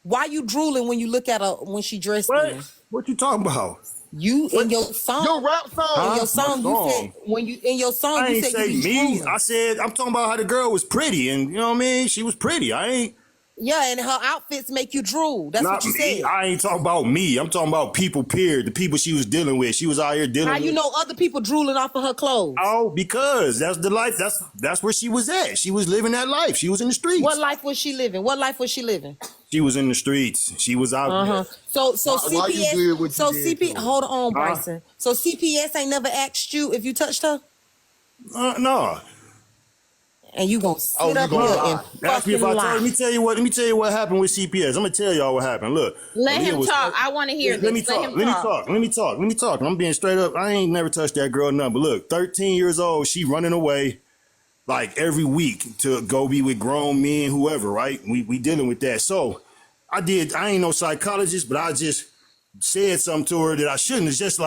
Why you drooling when you look at her when she dressed What? in? What you talking about? You in your song. Your rap song. In Huh? your song, My you song. said when you in your song I you ain't said say you be me. drooling. I said I'm talking about how the girl was pretty, and you know what I mean. She was pretty. I ain't Yeah, and her outfits make you drool. That's not what you me. said. I ain't talking about me. I'm talking about people. Period. The people she was dealing with. She was out here dealing How with. you know other people drooling off of her clothes? Oh, because that's the life. That's where she was at. She was living that life. She was in the streets. What life was she living? What life was she living? She was in the streets. She was out there. So Why you CPS. did what you So did CPS. to her? Hold on, Bryson. So CPS ain't never asked you if you touched her, No. and you gonna sit Oh, you up gonna here lie. and Ask me fucking if I lie. told. Let me tell you what happened with CPS. I'm gonna tell y'all what happened. Look. Let Aaliyah him was- talk. I want to hear this. Let me talk. I'm being straight up. I ain't never touched that girl nothing. But look, 13 years old, she running away like every week to go be with grown men, whoever, right? We dealing with that. So I ain't no psychologist, but I just said something to her that I shouldn't. It's just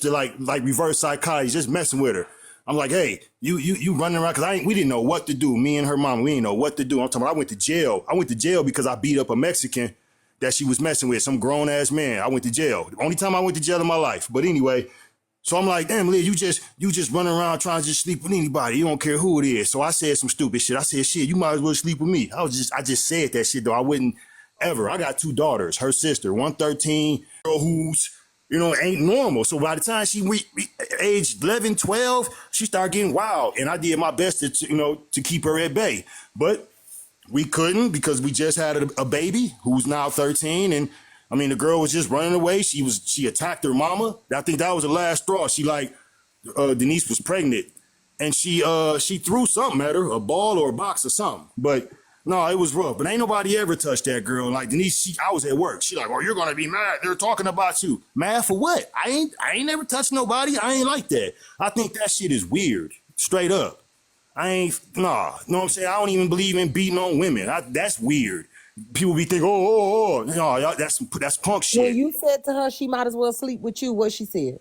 to reverse psychology, just messing with her. I'm like, hey, you running around because we didn't know what to do. Me and her mom, we didn't know what to do. I'm talking about I went to jail. I went to jail because I beat up a Mexican that she was messing with, some grown ass man. I went to jail. The only time I went to jail in my life. But anyway, so I'm like, damn, Leah, you just running around trying to just sleep with anybody. You don't care who it is. So I said some stupid shit. I said, shit, you might as well sleep with me. I just said that shit though. I wouldn't ever. I got 2 daughters. Her sister, one 13, girl who's ain't normal. So by the time she aged 11, 12, she started getting wild. And I did my best to keep her at bay. But we couldn't because we just had a baby who's now 13. And I mean, the girl was just running away. She attacked her mama. I think that was the last straw. She Denise was pregnant and she threw something at her, a ball or a box or something. But no, it was rough. But ain't nobody ever touched that girl. Like Denise, I was at work. She like, oh, you're gonna be mad. They're talking about you. Mad for what? I ain't never touched nobody. I ain't like that. I think that shit is weird. Straight up. Know what I'm saying? I don't even believe in beating on women. That's weird. People be thinking, no, that's punk shit. When you said to her she might as well sleep with you, what she said?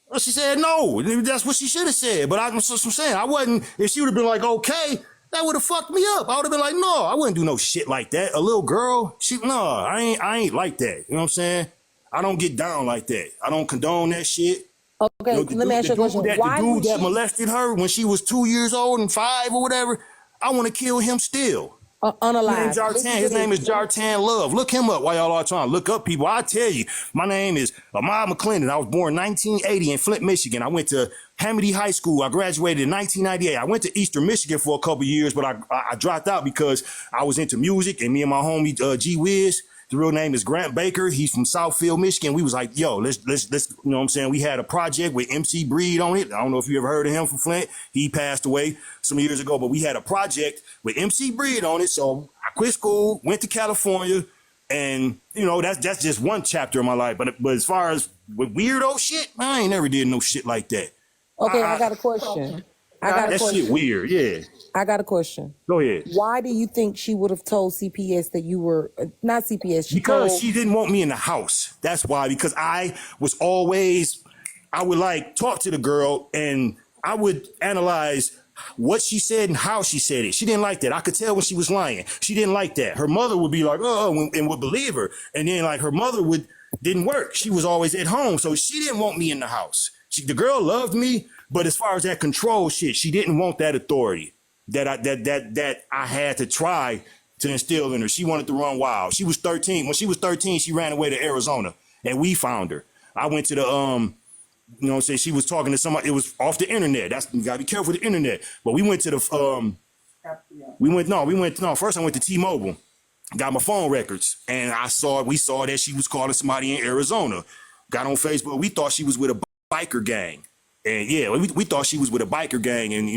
Well, she said no. That's what she should have said. But I'm saying I wasn't. If she would have been like, okay, that would have fucked me up. I would have been like, no, I wouldn't do no shit like that. A little girl, I ain't like that. You know what I'm saying? I don't get down like that. I don't condone that shit. Okay, let me ask you a question. Why the dude would that she? molested her when she was 2 years old and 5 or whatever, I want to kill him still. Unalive. His name is Jartan Love. Look him up while y'all are trying to look up people. I tell you, my name is Ahmad McClendon. I was born 1980 in Flint, Michigan. I went to Hamady High School. I graduated in 1998. I went to Eastern Michigan for a couple years, but I dropped out because I was into music, and me and my homie G Wiz, the real name is Grant Baker. He's from Southfield, Michigan. We was like, yo, let's, you know what I'm saying? We had a project with MC Breed on it. I don't know if you ever heard of him from Flint. He passed away some years ago, but we had a project with MC Breed on it. So I quit school, went to California, and that's just one chapter of my life. But as far as with weirdo shit, I ain't never did no shit like that. Okay, I got a question. That shit weird, yeah. I got a question. Go ahead. Why do you think she would have told CPS that you were not CPS? Because she didn't want me in the house. That's why. Because I would like talk to the girl and I would analyze what she said and how she said it. She didn't like that. I could tell when she was lying. She didn't like that. Her mother would be like, oh, and would believe her. And then like her mother didn't work. She was always at home. So she didn't want me in the house. The girl loved me, but as far as that control shit, she didn't want that authority that I had to try to instill in her. She wanted to run wild. She was 13. When she was 13, she ran away to Arizona and we found her. I went to the, you know what I'm saying? She was talking to somebody. It was off the internet. You gotta be careful with the internet. But we went to the, first I went to T-Mobile, got my phone records and we saw that she was calling somebody in Arizona. Got on Facebook. We thought she was with a biker gang. And yeah, we thought she was with a biker gang, and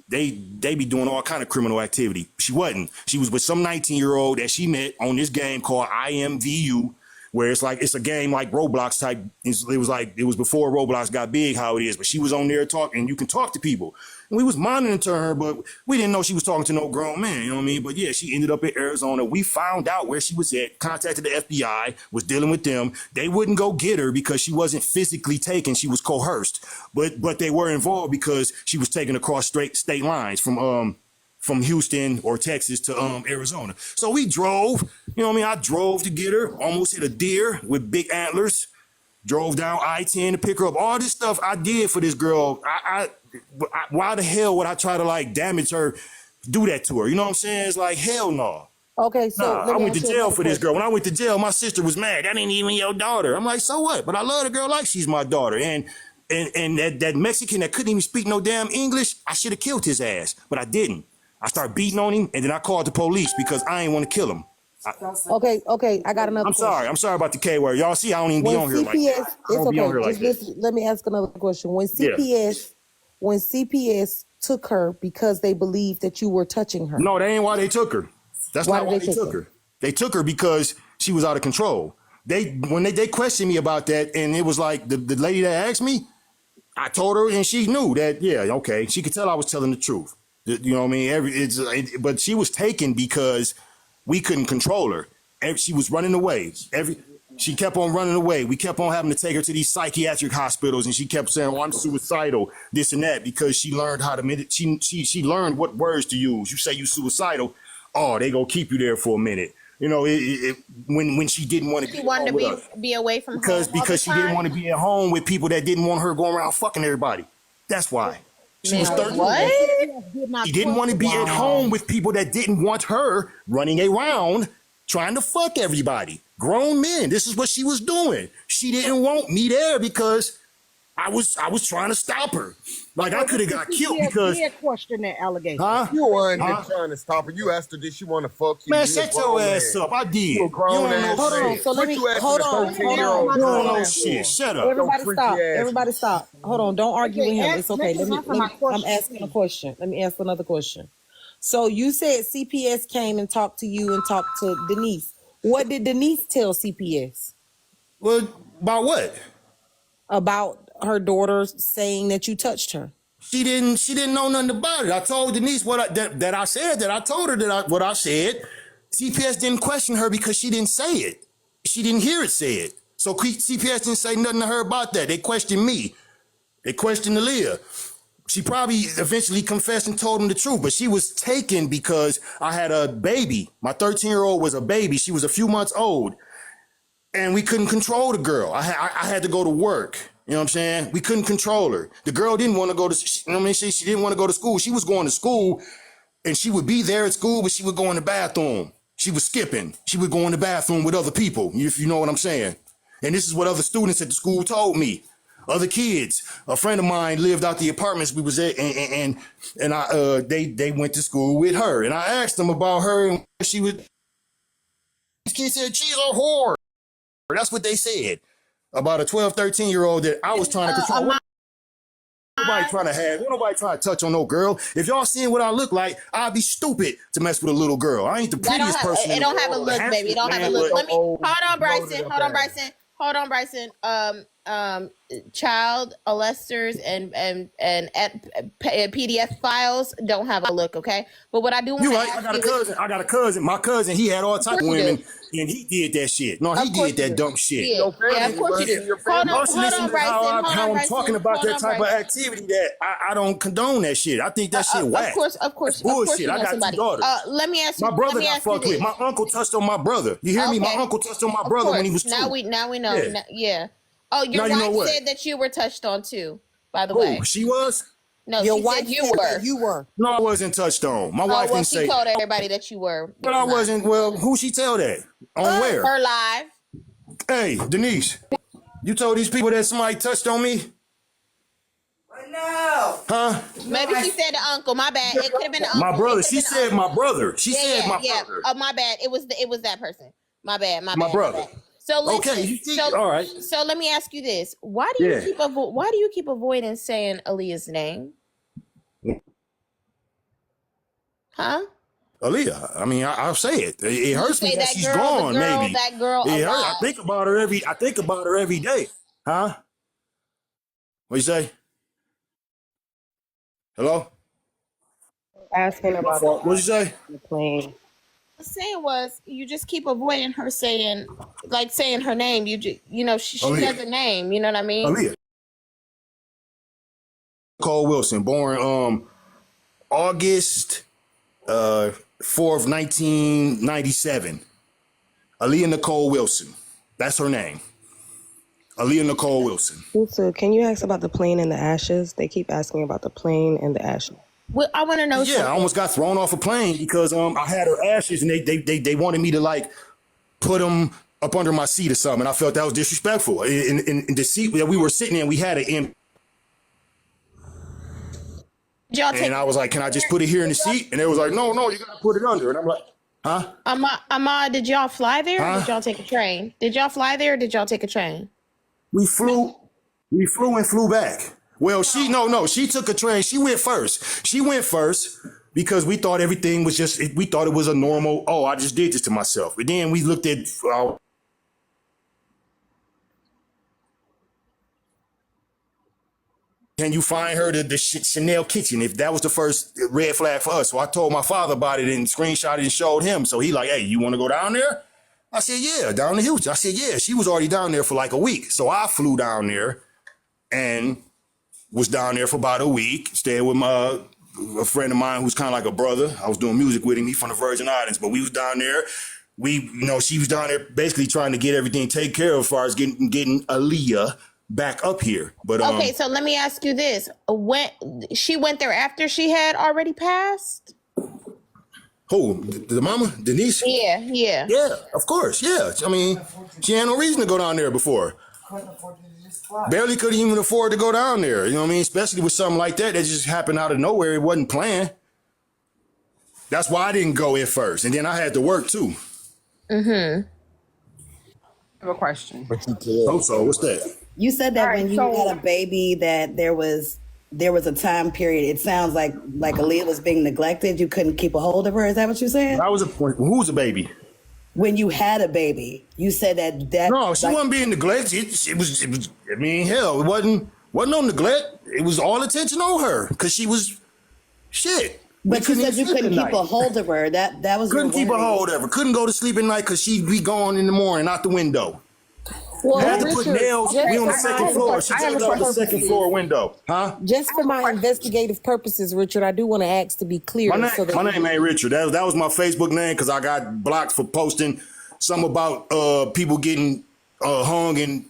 they be doing all kind of criminal activity. She wasn't. She was with some 19-year-old that she met on this game called IMVU, where it's a game like Roblox type. It was before Roblox got big how it is, but she was on there talking, and you can talk to people. And we was monitoring her, but we didn't know she was talking to no grown man, you know what I mean? But yeah, she ended up in Arizona. We found out where she was at, contacted the FBI, was dealing with them. They wouldn't go get her because she wasn't physically taken. She was coerced, but they were involved because she was taken across state lines from from Houston or Texas to Arizona. So we drove, you know what I mean? I drove to get her, almost hit a deer with big antlers, drove down I-10 to pick her up. All this stuff I did for this girl. Why the hell would I try to like damage her, do that to her? You know what I'm saying? It's like, hell no. Okay, so Nah, let I me went to ask you jail another for this question. girl. When I went to jail, my sister was mad. That ain't even your daughter. I'm like, so what? But I love the girl like she's my daughter. And that Mexican that couldn't even speak no damn English, I should have killed his ass, but I didn't. I started beating on him, and then I called the police because I ain't want to kill him. Okay, I got another I'm question. sorry. I'm sorry about the K word. Y'all see, I don't even be When on here like CPS, that. I it's don't be on okay. here like Just this. listen. Let me ask another question. Yeah. When CPS took her because they believed that you were touching her, No, that ain't why they took her. That's why not did why they they take took her? her. They took her because she was out of control. When they questioned me about that, and it was like the lady that asked me, I told her, and she knew that. Yeah, okay, she could tell I was telling the truth. You know what I mean? But she was taken because we couldn't control her. She was running away. She kept on running away. We kept on having to take her to these psychiatric hospitals, and she kept saying, "Oh, I'm suicidal," this and that, because she learned how to. She learned what words to use. You say you suicidal, oh, they gonna keep you there for a minute. You know, when she didn't want to She be wanted home with to us be away from home all the because she didn't time. want to be at home with people that didn't want her going around fucking everybody. That's why. She was Man, 13. what? Did not She didn't want to be at home with people that didn't want her running around trying to fuck everybody. Grown men. This is what she was doing. She didn't want me there because I was trying to stop her. Like I could have got killed because, did question that allegation. huh? You weren't Huh? trying to stop her. You asked her, did she want to fuck you? Man, You a shut your grown ass man. up. I did. You a You grown don't know ass Hold man. on. So let What me you asking hold a on. 13-year-old you don't know grown shit. for? Shut up. Everybody freaky stop. ass. Everybody stop. Hold on. Don't argue with him. ask- It's okay. let me answer my I'm question, asking a please. question. Let me ask another question. So you said CPS came and talked to you and talked to Denise. What did Denise tell CPS Well, about what? about her daughter saying that you touched her? She didn't know nothing about it. I told Denise that I said that. I told her what I said. CPS didn't question her because she didn't say it. She didn't hear it said. So CPS didn't say nothing to her about that. They questioned me. They questioned Aaliyah. She probably eventually confessed and told them the truth, but she was taken because I had a baby. My 13-year-old was a baby. She was a few months old, and we couldn't control the girl. I had to go to work. You know what I'm saying? We couldn't control her. The girl didn't want to go to. You know what I mean? She didn't want to go to school. She was going to school, and she would be there at school, but she would go in the bathroom. She was skipping. She would go in the bathroom with other people, if you know what I'm saying. And this is what other students at the school told me. Other kids. A friend of mine lived out the apartments we was at, and they went to school with her. And I asked them about her, and she was. These kids said she's a whore. That's what they said about a 12, 13-year-old that I was trying to control. Nobody trying to have, nobody trying to touch on no girl. If y'all seeing what I look like, I'd be stupid to mess with a little girl. I ain't the That don't prettiest have, person. it in don't the have a world. look, baby. It don't have a Man, look. but- Let me hold on, Bryson. Hold on, Bryson. Child molesters and PDF files don't have a look, okay? But what I do want You to right. ask I got a you cousin. I got a cousin. My cousin, he had all types of course you do. women, and he did that shit. No, he Of course did that you do. dumb shit. Yeah, Your family, yeah, of course you Bryson, do. your Hold family. on, Y'all should listen to Bryson. how I'm Bryson. talking about Hold that on, type of Bryson. activity that I don't condone that shit. I think that shit whack. Of course, That's you bullshit. know I got somebody. two daughters. Let me ask you. My brother Let me got ask you fucked with. this. My uncle touched on my brother. You hear me? My Okay. uncle touched on my Of brother when he course. was 2. Now we know. Yeah. Yeah. Oh, your Now you know wife what? said that you were touched on too. By the Who? way, She was? no, Your she wife said you said were. that you were. No, I wasn't touched on. My Oh wife well, didn't she say. told everybody that you were. But I wasn't. Well, who she tell that? On where? Her live. Hey, Denise, you told these people that somebody touched on me? No. Huh? Maybe she said the uncle. My bad. It could have been the uncle. My brother. It could've She been the said uncle. my brother. She said my brother. Oh, my bad. It was that person. My bad. My brother. So listen. Okay, you see, all right. So let me ask you this: Why do Yeah. you keep avoiding saying Aaliyah's name? Huh? Aaliyah. I mean, I'll say it. It hurts me say that that she's girl, gone. Maybe that girl it hurt. alive. I think about her every day. Huh? What you say? Hello? Asking My about fault. What you say? the plane. The saying was you just keep avoiding her saying her name. You know she Aaliyah. has a name. You know what I mean? Aaliyah. Cole Wilson, born August 4 of 1997. Aaliyah Nicole Wilson. That's her name. Aaliyah Nicole Wilson. So can you ask about the plane and the ashes? They keep asking about the plane and the ashes. Well, I want to know. Yeah, I almost got thrown off a plane because I had her ashes and they wanted me to like put them up under my seat or something. And I felt that was disrespectful. In the seat that we were sitting in, we had an empty. Y'all take And I was like, can I just put it here in the seat? And they was like, no, you gotta put it under. And I'm like, huh? Ahmad, did y'all fly there or Huh? did y'all take a train? Did y'all fly there or did y'all take a train? We flew and flew back. Well, she took a train. She went first. Because we thought everything was we thought it was a normal, I just did this to myself. But then we looked at, can you find her the Chanel kitchen? If that was the first red flag for us. So I told my father about it and screenshot it and showed him. So he like, hey, you want to go down there? I said, yeah, down to Houston. I said, yeah, she was already down there for like a week. So I flew down there and was down there for about a week, stayed with a friend of mine who's kind of like a brother. I was doing music with him. He's from the Virgin Islands, but we was down there. She was down there basically trying to get everything taken care of as far as getting Aaliyah back up here. But Okay, so let me ask you this. When she went there after she had already passed? who? The mama? Denise? Yeah. Yeah, of course. Yeah. I mean, she had no reason to go down there before. Barely could even afford to go down there. You know what I mean? Especially with something like that just happened out of nowhere. It wasn't planned. That's why I didn't go in first. And then I had to work too. I have a question. So what's that? You said that All right, when you so- had a baby that there was a time period. It sounds like Aaliyah was being neglected. You couldn't keep a hold of her. Is that what you said? I was a point. Who's a baby? When you had a baby, you said that. No, she wasn't being neglected. It was. I mean, hell, it wasn't no neglect. It was all attention on her because she was shit. But you said you couldn't keep a hold of her. That was your Couldn't keep a wording. hold of her. Couldn't go to sleep at night because she'd be gone in the morning out the window. Well, Had to put Richard, nails. just We on the for second my- floor. She I have took a out the question. second floor window. Huh? Just for my investigative purposes, Richard, I do want to ask to be clear. My that name ain't Richard. That was my Facebook name because I got blocked for posting something about people getting hung in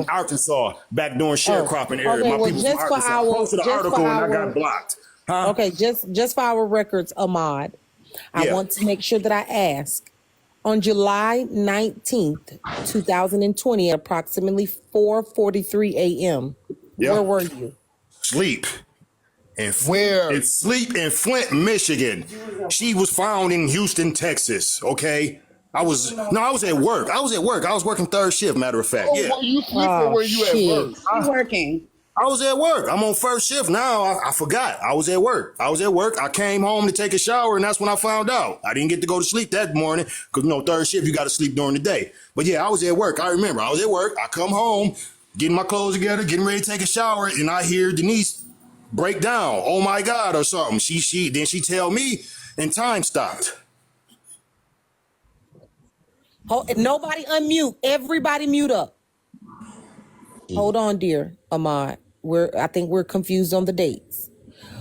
Arkansas back during sharecropping area. Okay, My well, people just from for Arkansas our- posted an just for article and I our- got blocked. Huh? Okay, just for our records, Ahmad, I Yeah. want to make sure that I ask. On July 19th, 2020, at approximately 4:43 a.m., Yeah. where were you? Sleep. Where? And sleep in Flint, Michigan. She was found in Houston, Texas. Okay. I was at work. I was working third shift, matter of fact. Yeah. Where you sleep Oh, or where you shit. at work? You working? I was at work. I'm on first shift now. I forgot. I was at work. I came home to take a shower, and that's when I found out. I didn't get to go to sleep that morning because, third shift, you got to sleep during the day. But yeah, I was at work. I remember. I was at work. I come home, getting my clothes together, getting ready to take a shower, and I hear Denise break down. Oh, my God, or something. Then she tell me, and time stopped. Nobody unmute. Everybody mute up. Hold on, dear Ahmad. I think we're confused on the dates.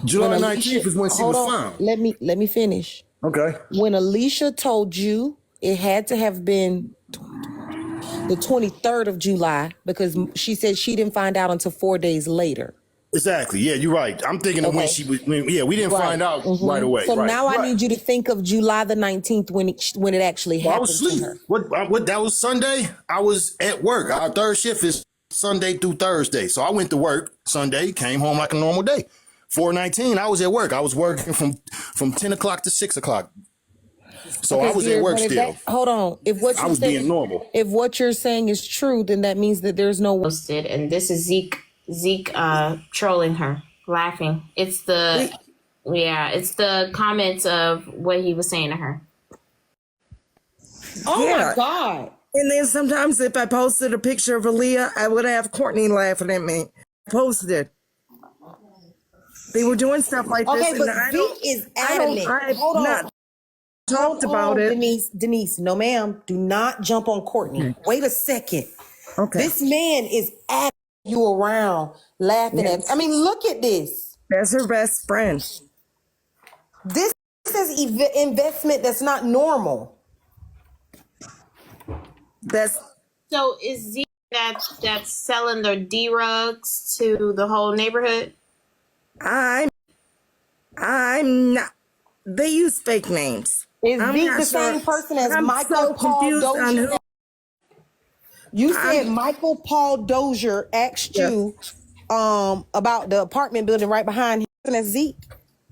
July When 19th is when she hold was on. found. Let me finish. Okay. When Alicia told you, it had to have been the 23rd of July because she said she didn't find out until 4 days later. Exactly. Yeah, you're right. I'm thinking of when Okay. we didn't find out right away. So right. now I Right. need you to think of July the 19th when it actually Well, I happened was to asleep. her. What? That was Sunday. I was at work. Our third shift is Sunday through Thursday. So I went to work Sunday, came home like a normal day. 4:19, I was at work. I was working from 10 o'clock to 6 o'clock. So I Okay, was dear, at work but if still. hold on. If what I you're was saying, being normal. if what you're saying is true, then that means that there's no. Posted, and this is Zeke trolling her, laughing. It's the comments of what he was saying to her. Oh Yeah. my God! And then sometimes if I posted a picture of Aaliyah, I would have Courtney laughing at me. Posted it. They were doing stuff like this. Okay, and but I Zeke don't- is I don't- adamant. I've Hold on. not talked about it. Denise, no ma'am. Do not jump on Courtney. Wait a second. Okay. This man is at you around, laughing at. I mean, look at this. That's her best friend. This is investment that's not normal. That's So is Zeke that's selling their D-rugs to the whole neighborhood? I'm not. They use fake names. Is I'm Zeke not the sure. same person as I'm Michael so Paul confused on Dozier? who. You said Michael Paul Dozier asked Yeah. you about the apartment building right behind him. That's Zeke.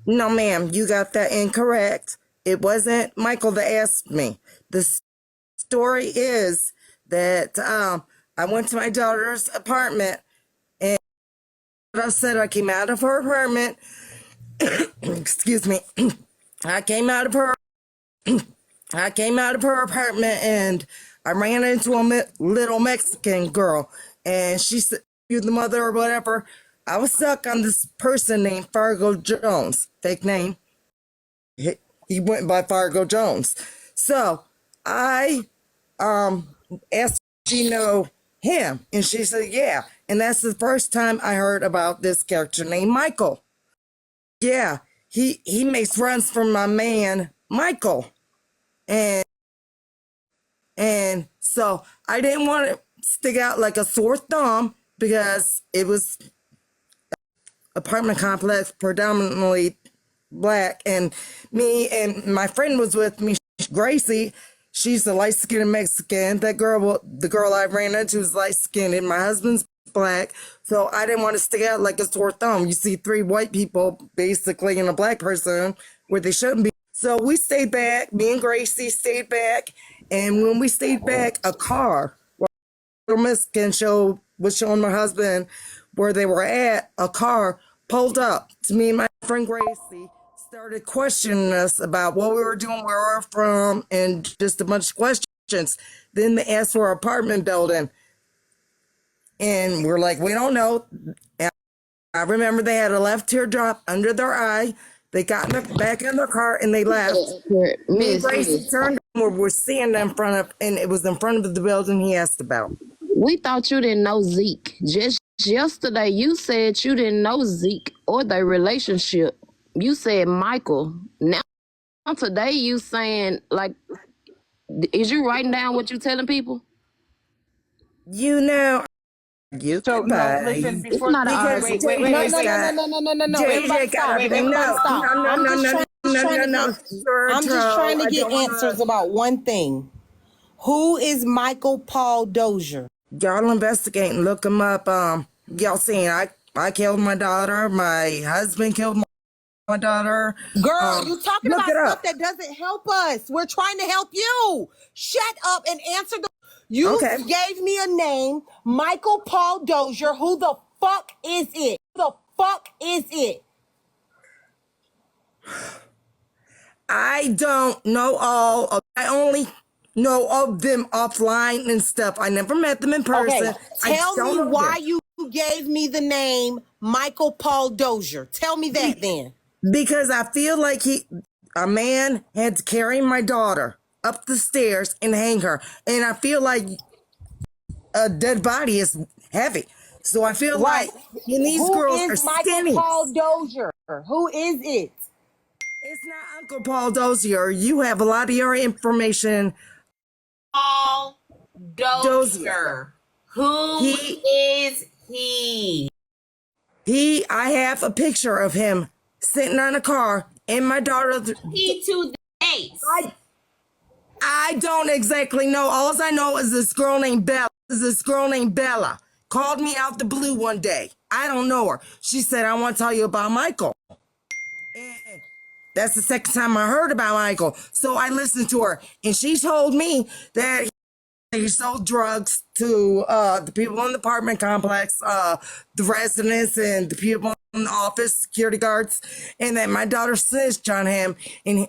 No, ma'am, you got that incorrect. It wasn't Michael that asked me. The story is that I went to my daughter's apartment, and I said I came out of her apartment. Excuse me. I came out of her apartment, and I ran into a little Mexican girl, and she said, "You the mother or whatever." I was stuck on this person named Fargo Jones, fake name. He went by Fargo Jones. So I asked if she know him, and she said, yeah. And that's the first time I heard about this character named Michael. Yeah, he makes runs for my man, Michael. And so I didn't want to stick out like a sore thumb because it was apartment complex predominantly black, and me and my friend was with me, Gracie. She's a light-skinned Mexican. The girl I ran into was light-skinned, and my husband's black. So I didn't want to stick out like a sore thumb. You see 3 white people basically and a black person where they shouldn't be. So we stayed back. Me and Gracie stayed back, and when we stayed back, a car, a Mexican was showing my husband where they were at. A car pulled up to me and my friend Gracie, started questioning us about what we were doing, where we were from, and just a bunch of questions. Then they asked for our apartment building, and we're like, we don't know. And I remember they had a left teardrop under their eye. They got back in their car and they left. Me and Gracie turned and we're seeing in front of, and it was in front of the building he asked about. We thought you didn't know Zeke. Just yesterday, you said you didn't know Zeke or their relationship. You said Michael. Now today, you saying, like, is you writing down what you telling people? You know, you So, can no, buy. listen, It's before, not Because wait, JJ No. Everybody stop. Everybody stop. I'm just trying to get answers about one thing. Who is Michael Paul Dozier? Y'all investigate and look him up. Y'all seen I killed my daughter. My husband killed my daughter. Girl, you talking look about it stuff up. that doesn't help us. We're trying to help you. Shut up and answer the. You Okay. gave me a name, Michael Paul Dozier. Who the fuck is it? Who the fuck is it? I don't know all of, I only know of them offline and stuff. I never met them in person. Okay, I tell don't me know why them. you gave me the name Michael Paul Dozier. Tell me that then. Because I feel like a man had to carry my daughter up the stairs and hang her. And I feel like a dead body is heavy. So I feel Right. like and these Who girls is are Michael skinny. Paul Dozier? Who is it? It's not Uncle Paul Dozier. You have a lot of your information. Paul Dozier. Dozier. Who is he? I have a picture of him sitting on a car in my daughter. He to the face. I don't exactly know. All I know is this girl named Bella called me out the blue one day. I don't know her. She said, I want to tell you about Michael. And that's the second time I heard about Michael. So I listened to her, and she told me that he sold drugs to the people in the apartment complex, the residents, and the people in the office, security guards, and that my daughter snitched on him, and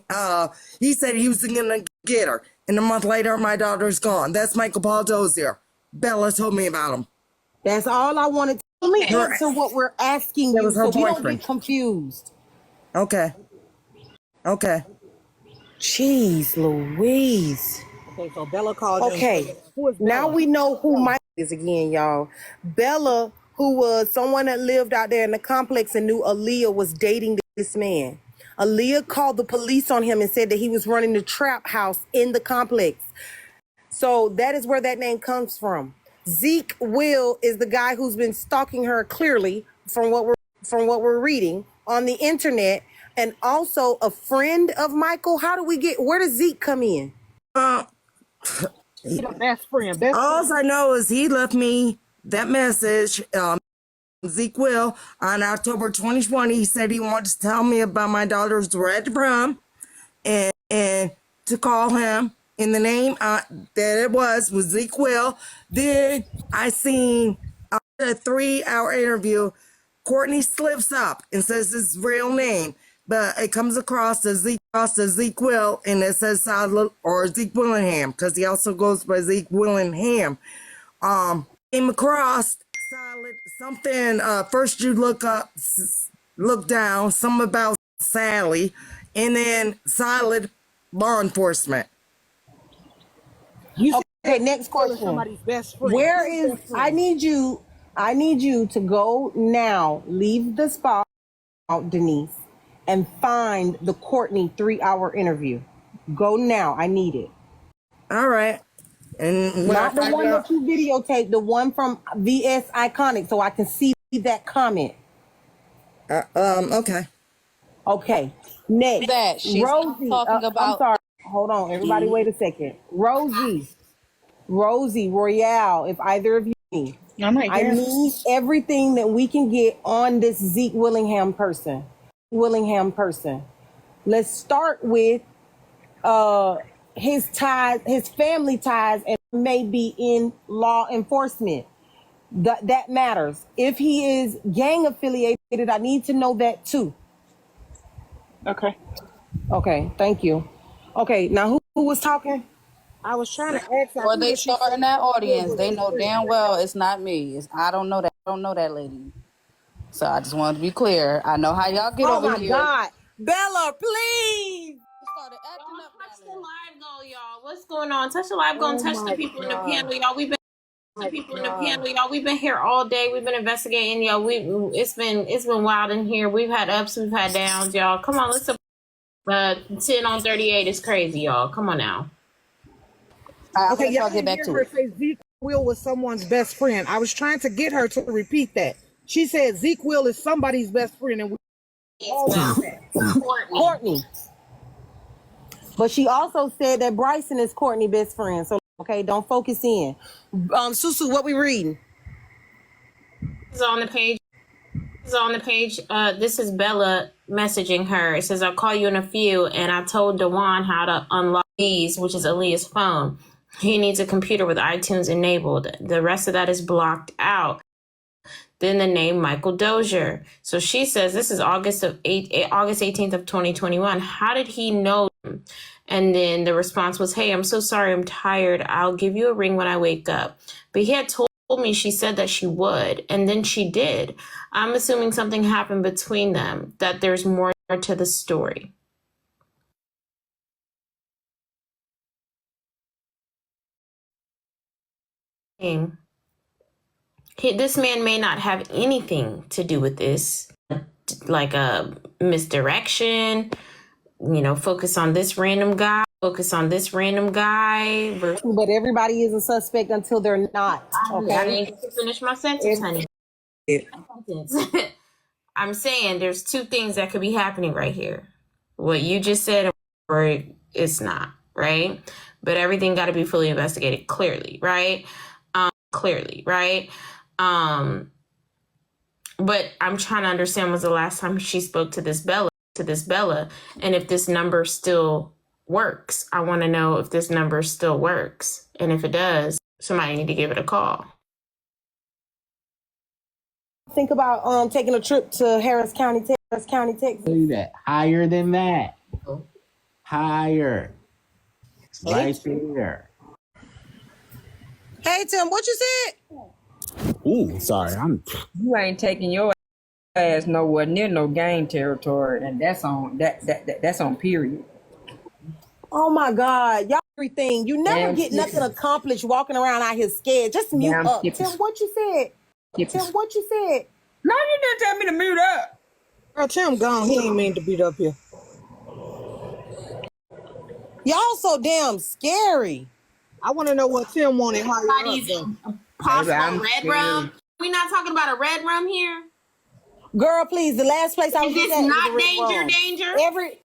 he said he was going to get her. And a month later, my daughter's gone. That's Michael Paul Dozier. Bella told me about him. That's all I wanted. Only answer what we're asking That you was her so we don't boyfriend. get confused. Okay. Jeez Louise. Okay, so Bella called you. Okay, Who is now Bella? we know who Mike is again, y'all. Bella, who was someone that lived out there in the complex and knew Aaliyah was dating this man. Aaliyah called the police on him and said that he was running the trap house in the complex. So that is where that name comes from. Zeke Will is the guy who's been stalking her clearly from what we're reading on the internet, and also a friend of Michael. Where does Zeke come in? Best friend. All I know is he left me that message, Zeke Will, on October 2020. He said he wanted to tell me about my daughter's red prom and to call him in the name that it was Zeke Will. Then I seen a 3-hour interview. Courtney slips up and says his real name, but it comes across as Zeke Will, and it says or Zeke Willingham, because he also goes by Zeke Willingham. Came across solid something. First you look down, something about Sally, and then solid law enforcement. Okay, next question. Somebody's best friend. Where is I need you to go now, leave the spot, Denise, and find the Courtney 3-hour interview. Go now. I need it. All right. And not the one that you videotaped, the one from VS Iconic, so I can see that comment. Okay. Okay. Next. That she's Rosie. talking about. I'm sorry. Hold on. Everybody wait a second. Rosie Royale, if either of you need. I need everything that we can get on this Zeke Willingham person. Let's start with his ties, his family ties, and maybe in law enforcement. That matters. If he is gang affiliated, I need to know that too. Okay, thank you. Okay, now who was talking? I was trying to ask. Or they start in that audience. They know damn well it's not me. I don't know that lady. So I just wanted to be clear. I know how y'all get over here. Oh my God. Bella, please. Touch the live goal, y'all. What's going on? Touch the live goal and touch the people in the panel, y'all. We've been here all day. We've been investigating, y'all. It's been wild in here. We've had ups, we've had downs, y'all. Come on, let's 10 on 38 is crazy, y'all. Come on now. Okay, y'all get back to it. Say Zeke Will was someone's best friend. I was trying to get her to repeat that. She said Zeke Will is somebody's best friend, and we all know that. Courtney. But she also said that Bryson is Courtney's best friend. So okay, don't focus in. Susu, what we reading? It's on the page. This is Bella messaging her. It says, I'll call you in a few, and I told Dewan how to unlock these, which is Aaliyah's phone. He needs a computer with iTunes enabled. The rest of that is blocked out. Then the name Michael Dozier. So she says this is August 18th of 2021. How did he know? And then the response was, hey, I'm so sorry. I'm tired. I'll give you a ring when I wake up. But he had told me she said that she would, and then she did. I'm assuming something happened between them, that there's more to the story. This man may not have anything to do with this, like a misdirection, focus on this random guy. But everybody is a suspect until they're not. Okay. I need to finish my sentence, honey. I'm saying there's two things that could be happening right here. What you just said, or it's not, right? But everything got to be fully investigated clearly, right? But I'm trying to understand when's the last time she spoke to this Bella, and if this number still works. I want to know if this number still works. And if it does, somebody need to give it a call. Think about taking a trip to Harris County, Texas. Do that. Higher than that. Higher. Right there. Hey Tim, what you said? Ooh, sorry. You ain't taking your ass nowhere near no gang territory, and that's on that's on period. Oh my God, y'all everything. You never get nothing accomplished walking around out here scared. Just mute up. Tim, what you said? No, you didn't tell me to mute up. Girl, Tim gone. He ain't mean to beat up here. Y'all so damn scary. I want to know what Tim wanted higher up. Somebody's though. possible red rum. We not talking about a red rum here. Girl, please. The last place I was Is this at was not a red rum. danger? Every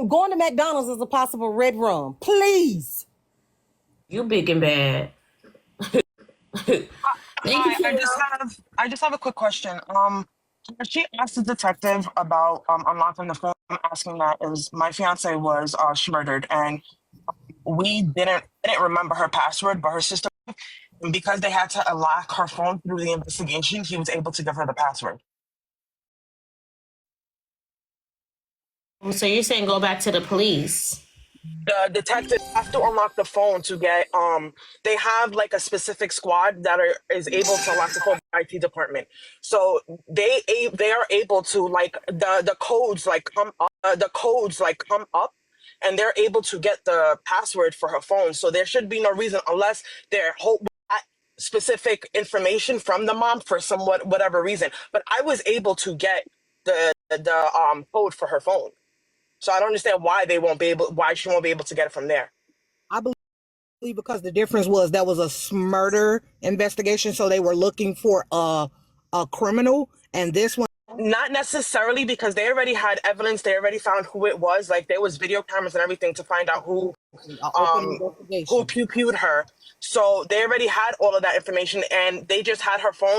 going to McDonald's is a possible red rum. Please. You big and bad. I just have a quick question. She asked the detective about unlocking the phone, asking that is my fiance was murdered, and we didn't remember her password, but her sister, and because they had to unlock her phone through the investigation, he was able to give her the password. So you're saying go back to the police? The detectives have to unlock the phone to get they have like a specific squad that is able to unlock the phone, IT department. So they are able to, like, the codes like come up and they're able to get the password for her phone. So there should be no reason, unless they're specific information from the mom for whatever reason. But I was able to get the code for her phone. So I don't understand why she won't be able to get it from there. I believe because the difference was that was a murder investigation, so they were looking for a criminal, and this one. Not necessarily, because they already had evidence. They already found who it was. Like, there was video cameras and everything to find out who pewed her. So they already had all of that information, and they just had her phone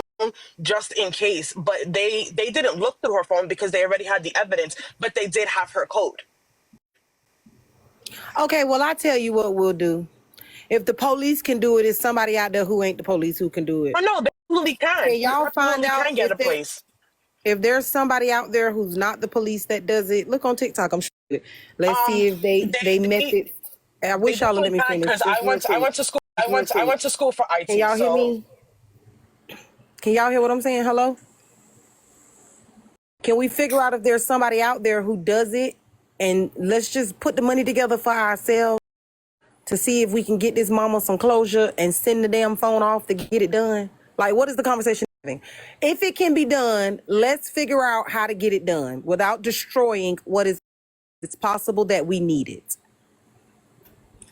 just in case. But they didn't look through her phone because they already had the evidence, but they did have her code. Okay, well, I tell you what we'll do. If the police can do it, it's somebody out there who ain't the police who can do it. Oh, no, they absolutely can. Can y'all find out get a place. If there's somebody out there who's not the police that does it? Look on TikTok. I'm sure. Let's see if they method. I wish y'all would let me finish. Because I went to school. I went to school for IT. Can y'all hear me? Can y'all hear what I'm saying? Hello? Can we figure out if there's somebody out there who does it? And let's just put the money together for ourselves to see if we can get this mama some closure and send the damn phone off to get it done. Like, what is the conversation having? If it can be done, let's figure out how to get it done without destroying what is it's possible that we need it.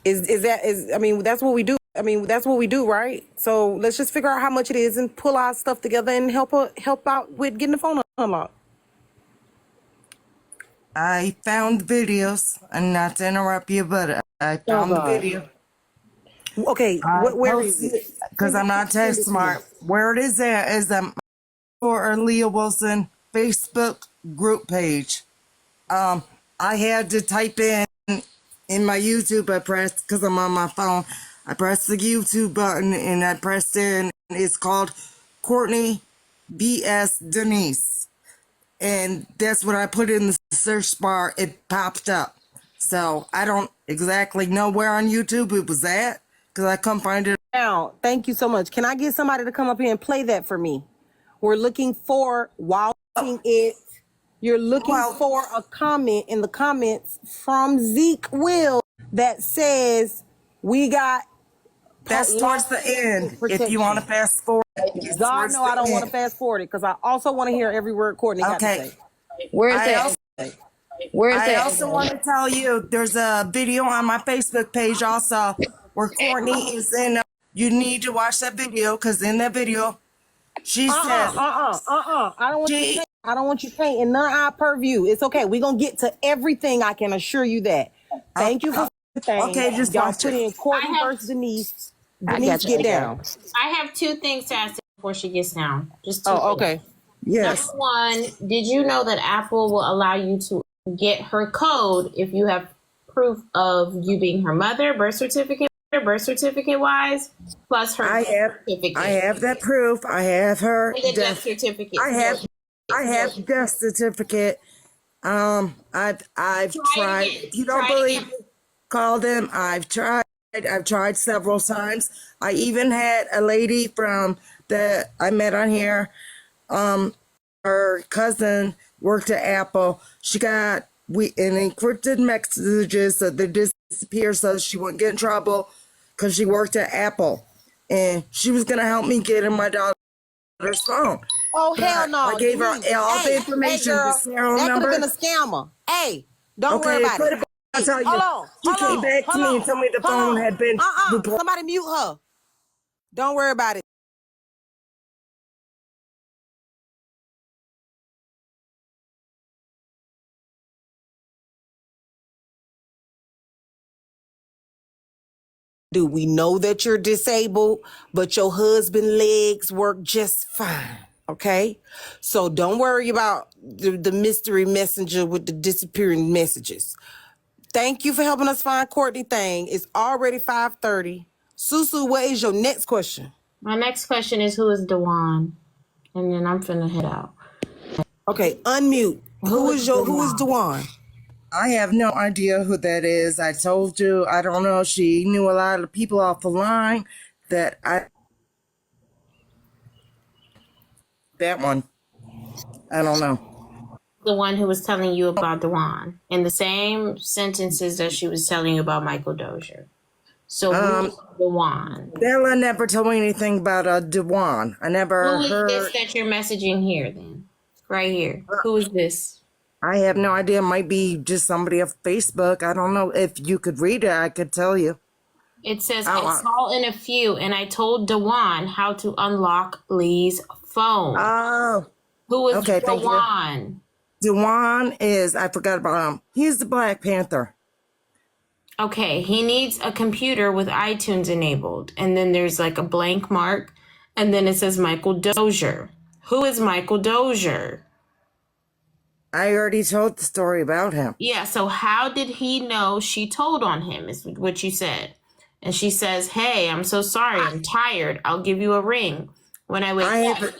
I mean, that's what we do. I mean, that's what we do, right? So let's just figure out how much it is and pull our stuff together and help out with getting the phone unlocked. I found videos, and not to interrupt you, but I found the video. Okay, where is it? Because I'm not tech smart. Where it is at is for Leah Wilson Facebook group page. I had to type in my YouTube. I pressed, because I'm on my phone, I pressed the YouTube button and I pressed in. It's called Courtney B.S. Denise. And that's what I put in the search bar. It popped up. So I don't exactly know where on YouTube it was at, because I couldn't find it. Now, thank you so much. Can I get somebody to come up here and play that for me? We're looking for, while watching it, you're looking for a comment in the comments from Zeke Will that says, we got... That's towards the end. If you want to fast forward. God, no, I don't want to fast forward it, because I also want to hear every word Courtney got to say. Where's that? I also want to tell you, there's a video on my Facebook page also where Courtney is in. You need to watch that video, because in that video, she said, I don't want you painting none of our purview. It's okay. We're going to get to everything. I can assure you that. Thank you for saying. Okay, just y'all watch put in Courtney versus Denise. Denise, get down. I have two things to ask before she gets down. Just two okay. Yes. Number one, did you know that Apple will allow you to get her code if you have proof of you being her mother, birth certificate wise, plus her certificate? I have that proof. I have her death certificate. I have death certificate. I've tried. If you don't believe me, call them. I've tried several times. I even had a lady from that I met on here. Her cousin worked at Apple. She got encrypted messages so they disappear so she wouldn't get in trouble, because she worked at Apple, and she was gonna help me get in my daughter's phone. Oh, hell no! I gave her all the information, the serial that number. That could have been a scammer. Hey, don't worry about it. I tell you, Hold on. you Hold came on. back to Hold me on. and told me the Hold phone on. had been reported. Somebody mute her. Don't worry about it. We know that you're disabled, but your husband's legs work just fine. Okay? So don't worry about the mystery messenger with the disappearing messages. Thank you for helping us find Courtney Thing. It's already 5:30. Susu, what is your next question? My next question is, who is Dewan? And then I'm finna head out. Okay, unmute. Who is Dewan? I have no idea who that is. I told you, I don't know. She knew a lot of people off the line that that one. I don't know. The one who was telling you about Dewan in the same sentences that she was telling you about Michael Dozier. So who's Dewan? Bella never told me anything about Dewan. I never Who is heard. this that you're messaging here then? Right here. Who is this? I have no idea. It might be just somebody off Facebook. I don't know. If you could read it, I could tell you. It says, I saw in a few and I told Dewan how to unlock Lee's phone. Oh. Who is okay, Dewan? Dewan is, I forgot about him. He's the Black Panther. Okay, he needs a computer with iTunes enabled. And then there's like a blank mark. And then it says Michael Dozier. Who is Michael Dozier? I already told the story about him. Yeah, so how did he know she told on him is what you said. And she says, hey, I'm so sorry. I'm tired. I'll give you a ring when I wake up.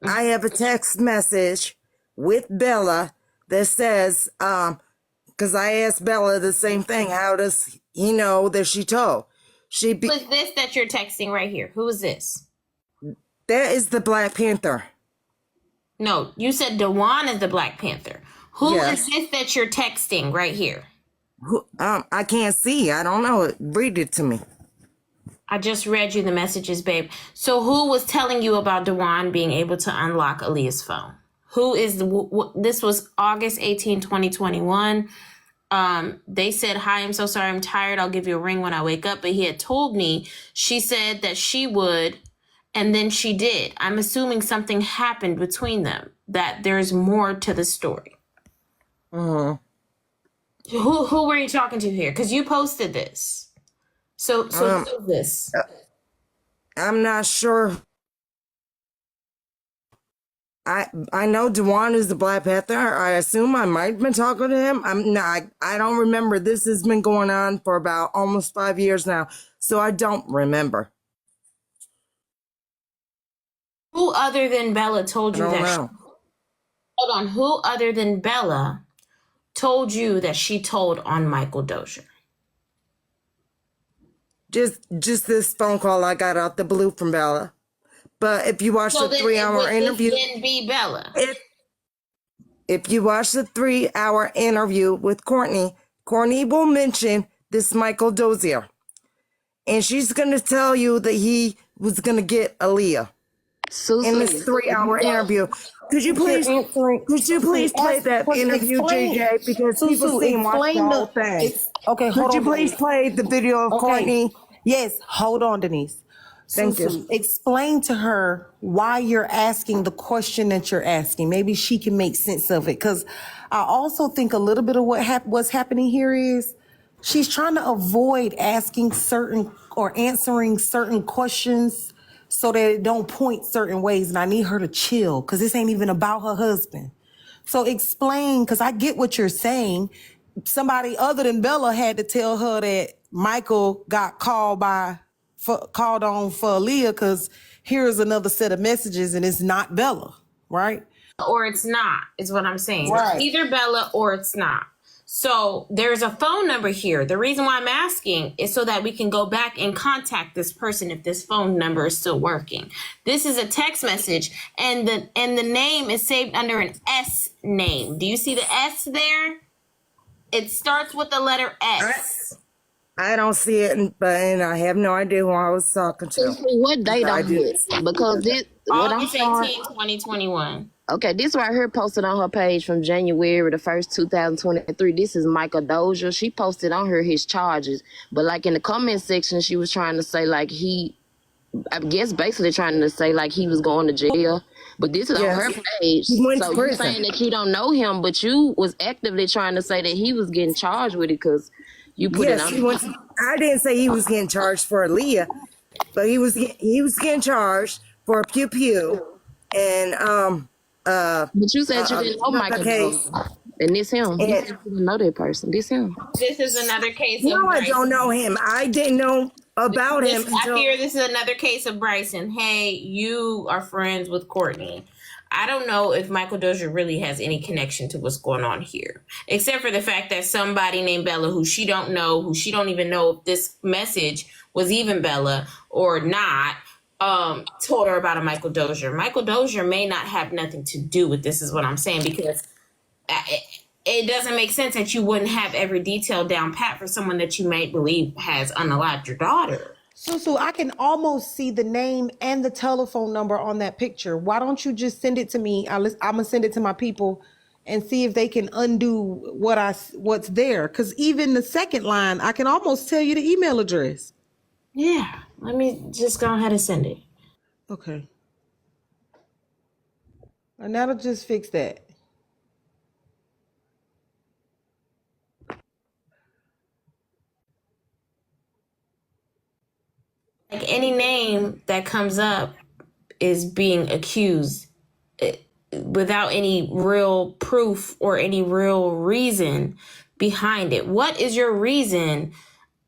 I have a text message with Bella that says, because I asked Bella the same thing. How does he know that she told? Who is this that you're texting right here? Who is this? That is the Black Panther. No, you said Dewan is the Black Panther. Who is this that you're texting right here? I can't see. I don't know. Read it to me. I just read you the messages, babe. So who was telling you about Dewan being able to unlock Aaliyah's phone? Who is this was August 18, 2021. They said, hi, I'm so sorry. I'm tired. I'll give you a ring when I wake up. But he had told me, she said that she would. And then she did. I'm assuming something happened between them, that there's more to the story. Who were you talking to here? Because you posted this. So who is this? I'm not sure. I know Dewan is the Black Panther. I assume I might have been talking to him. I don't remember. This has been going on for about almost 5 years now. So I don't remember. Who other than Bella told you that? Know. Hold on. Who other than Bella told you that she told on Michael Dozier? Just this phone call I got out the blue from Bella. But if you watch the 3-hour interview, then be Bella. If you watch the 3-hour interview with Courtney will mention this Michael Dozier, and she's gonna tell you that he was gonna get Aaliyah. In this 3-hour interview. Could you please play that interview, JJ? Because people seem watch the whole thing. Okay, Could you please play the video of Courtney? Yes, hold on, Denise. Thank you. Explain to her why you're asking the question that you're asking. Maybe she can make sense of it. Because I also think a little bit of what's happening here is she's trying to avoid asking certain or answering certain questions so that it don't point certain ways. And I need her to chill because this ain't even about her husband. So explain, because I get what you're saying. Somebody other than Bella had to tell her that Michael got called on for Aaliyah because here's another set of messages and it's not Bella, right? Or it's not, is what I'm saying. Right. It's either Bella or it's not. So there's a phone number here. The reason why I'm asking is so that we can go back and contact this person if this phone number is still working. This is a text message, and the name is saved under an S name. Do you see the S there? It starts with the letter S. I don't see it, but I have no idea who I was talking to. What date on this? Because this, what I'm August showing, 18, 2021. Okay, this right here posted on her page from January the 1st, 2023. This is Michael Dozier. She posted on her his charges. But like in the comment section, she was trying to say like I guess basically trying to say like he was going to jail. But this is on her page. He went So to you prison. saying that you don't know him, but you was actively trying to say that he was getting charged with it because you put it Yes, on. he went. I didn't say he was getting charged for Aaliyah, but he was getting charged for Pew Pew, and But you said you didn't know Michael case. Dozier. And this him. You said you didn't know that person. This him. This is another case of No, I Bryson. don't know him. I didn't know about him I until. fear this is another case of Bryson. Hey, you are friends with Courtney. I don't know if Michael Dozier really has any connection to what's going on here, except for the fact that somebody named Bella, who she don't know, who she don't even know if this message was even Bella or not, told her about a Michael Dozier. Michael Dozier may not have nothing to do with this, is what I'm saying, because it doesn't make sense that you wouldn't have every detail down pat for someone that you may believe has unalived your daughter. Susu, I can almost see the name and the telephone number on that picture. Why don't you just send it to me? I'm gonna send it to my people and see if they can undo what's there. Because even the second line, I can almost tell you the email address. Yeah, let me just go ahead and send it. Okay. And that'll just fix that. Like any name that comes up is being accused without any real proof or any real reason behind it. What is your reason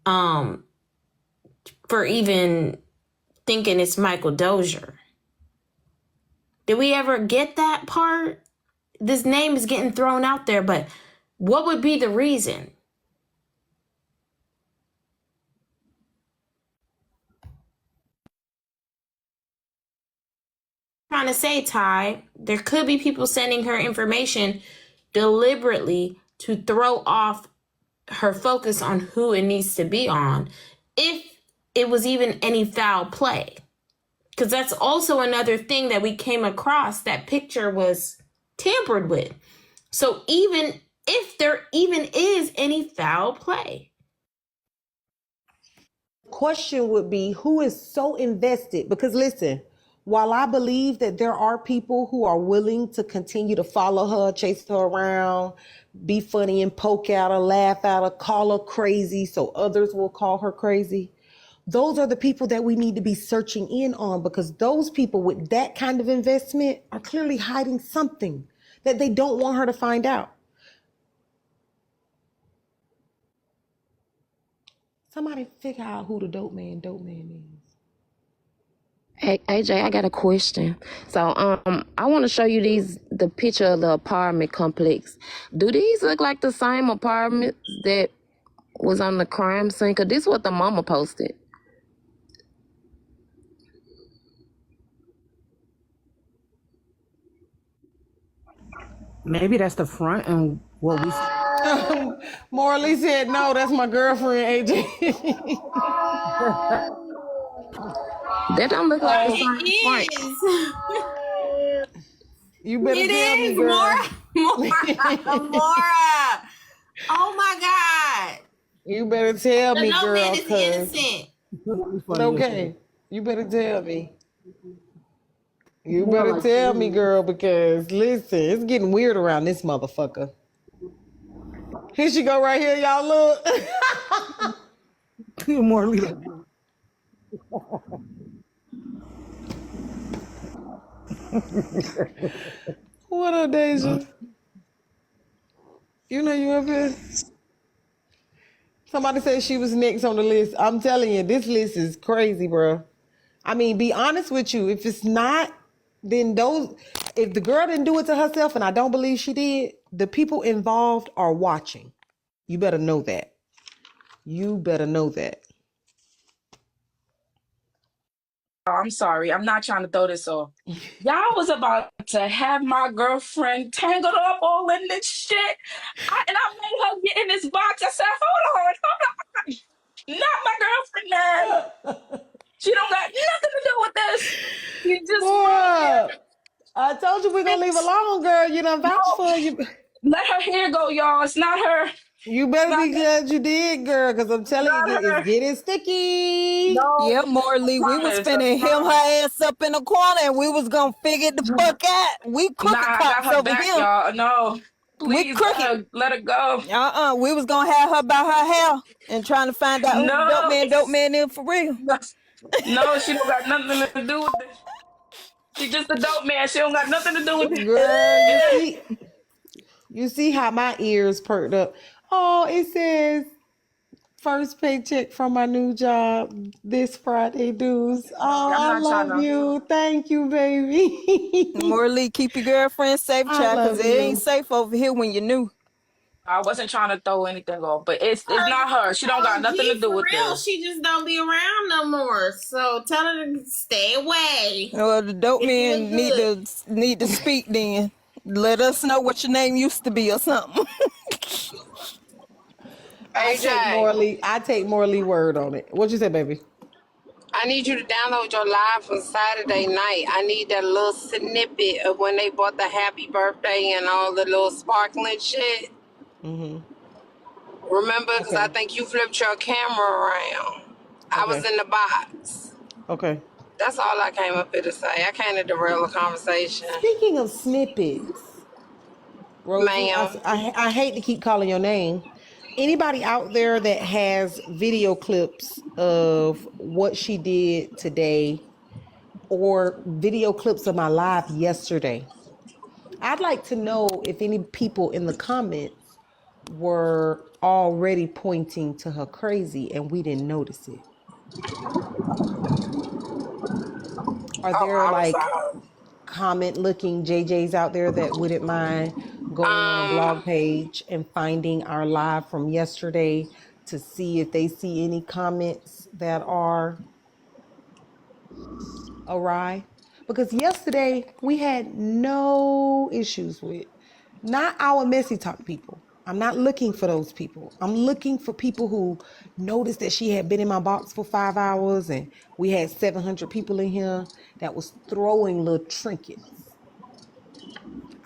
for even thinking it's Michael Dozier? Did we ever get that part? This name is getting thrown out there, but what would be the reason? Trying to say, Ty, there could be people sending her information deliberately to throw off her focus on who it needs to be on, if it was even any foul play. Because that's also another thing that we came across. That picture was tampered with. So even if there even is any foul play. Question would be, who is so invested? Because listen, while I believe that there are people who are willing to continue to follow her, chase her around, be funny and poke at her, laugh at her, call her crazy so others will call her crazy, those are the people that we need to be searching in on, because those people with that kind of investment are clearly hiding something that they don't want her to find out. Somebody figure out who the dope man is. Hey, AJ, I got a question. So, I want to show you the picture of the apartment complex. Do these look like the same apartments that was on the crime scene? Cause this is what the mama posted. Maybe that's the front and what we. Morley said, no, that's my girlfriend, AJ. That don't look like the same front. You better It tell me, is, girl. Mora. Oh my God. You better tell me, No girl. man is innocent. Okay, you better tell me. You better tell me, girl, because listen, it's getting weird around this motherfucker. Here she go right here, y'all look. Morley. What up, Deja? You know you up here? Somebody said she was next on the list. I'm telling you, this list is crazy, bro. I mean, be honest with you. If it's not, then if the girl didn't do it to herself, and I don't believe she did, the people involved are watching. You better know that. You better know that. Oh, I'm sorry. I'm not trying to throw this off. Y'all was about to have my girlfriend tangled up all in this shit. And I made her get in this box. I said, hold on. Not my girlfriend now. She don't got nothing to do with this. She just I told you we're gonna leave alone, girl. You done vouch for you. Let her hair go, y'all. It's not her. You better be glad you did, girl, because I'm telling you, it's getting sticky. No, Yeah, Morley, we was finna hem her ass up in the corner and we was gonna figure the fuck out. We crooked Nah, I got cops her over back, here. y'all. No, We please crooked. let her go. We was gonna have her by her hair and trying to find out who the dope man is for real. No, she don't got nothing to do with it. She just a dope man. She don't got nothing to do with it. Girl, you see how my ears perked up. Oh, it says first paycheck from my new job this Friday, dudes. Oh, I love you. Thank you, baby. Morley, keep your girlfriend safe, child, because it ain't you. safe over here when you're new. I wasn't trying to throw anything off, but it's not her. She don't got nothing to do with this. She just don't be around no more. So tell her to stay away. Well, the dope man need to speak then. Let us know what your name used to be or something. I take Morley word on it. What you say, baby? I need you to download your live from Saturday night. I need that little snippet of when they bought the happy birthday and all the little sparkling shit. Mm-hmm. Remember? Because I think you flipped your camera around. I was in the box. Okay. That's all I came up here to say. I came to derail the conversation. Speaking of snippets, Rosie, I hate to keep calling your name. Anybody out there that has video clips of what she did today or video clips of my live yesterday? I'd like to know if any people in the comments were already pointing to her crazy and we didn't notice it. Are there comment looking JJs out there that wouldn't mind going on a blog page and finding our live from yesterday to see if they see any comments that are awry? Because yesterday we had no issues with, not our messy talk people. I'm not looking for those people. I'm looking for people who noticed that she had been in my box for 5 hours and we had 700 people in here that was throwing little trinkets.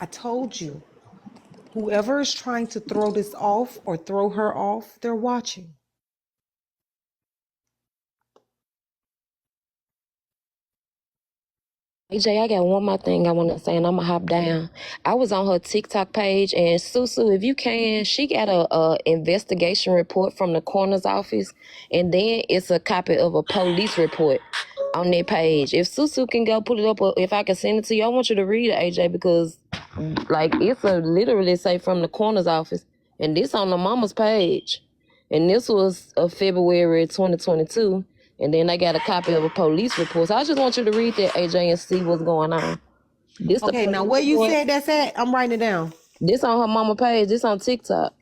I told you, whoever is trying to throw this off or throw her off, they're watching. AJ, I got one more thing I want to say, and I'm going to hop down. I was on her TikTok page, and Susu, if you can, she got a investigation report from the coroner's office, and then it's a copy of a police report on that page. If Susu can go pull it up, or if I can send it to you, I want you to read it, AJ, because, it's literally say from the coroner's office, and this on the mama's page. And this was February 2022. And then they got a copy of a police report. So I just want you to read that, AJ, and see what's going on. Okay, now where you said that's at? I'm writing it down. This on her mama page. This on TikTok.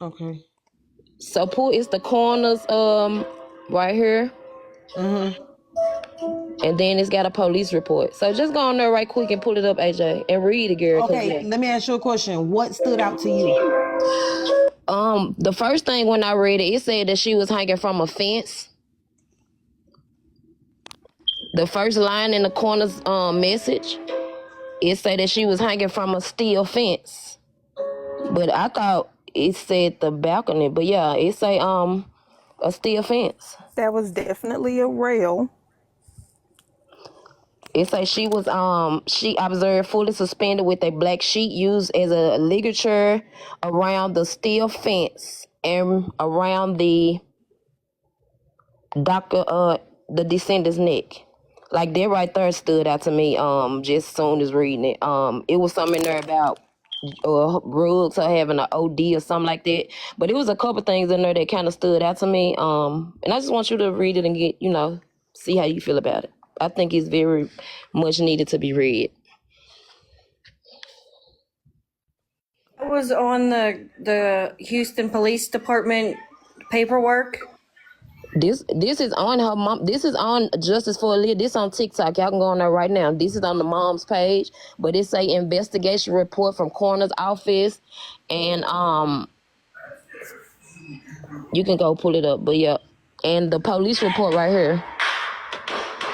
Okay. So it's the corners right here. Mm-hmm. And then it's got a police report. So just go on there right quick and pull it up, AJ, and read it, girl. Okay, let me ask you a question. What stood out to you? The first thing when I read it said that she was hanging from a fence. The first line in the corner's message, it said that she was hanging from a steel fence. But I thought it said the balcony. But yeah, it say a steel fence. That was definitely a rail. It say she was she observed fully suspended with a black sheet used as a ligature around the steel fence and around the the descendant's neck. Like that right there stood out to me just soon as reading it. It was something in there about rugs or having an OD or something like that. But it was a couple things in there that kind of stood out to me. And I just want you to read it and get, see how you feel about it. I think it's very much needed to be read. It was on the Houston Police Department paperwork. This is on her mom. This is on Justice for Aaliyah. This on TikTok. Y'all can go on there right now. This is on the mom's page, but it's a investigation report from coroner's office, and you can go pull it up. But yeah, and the police report right here.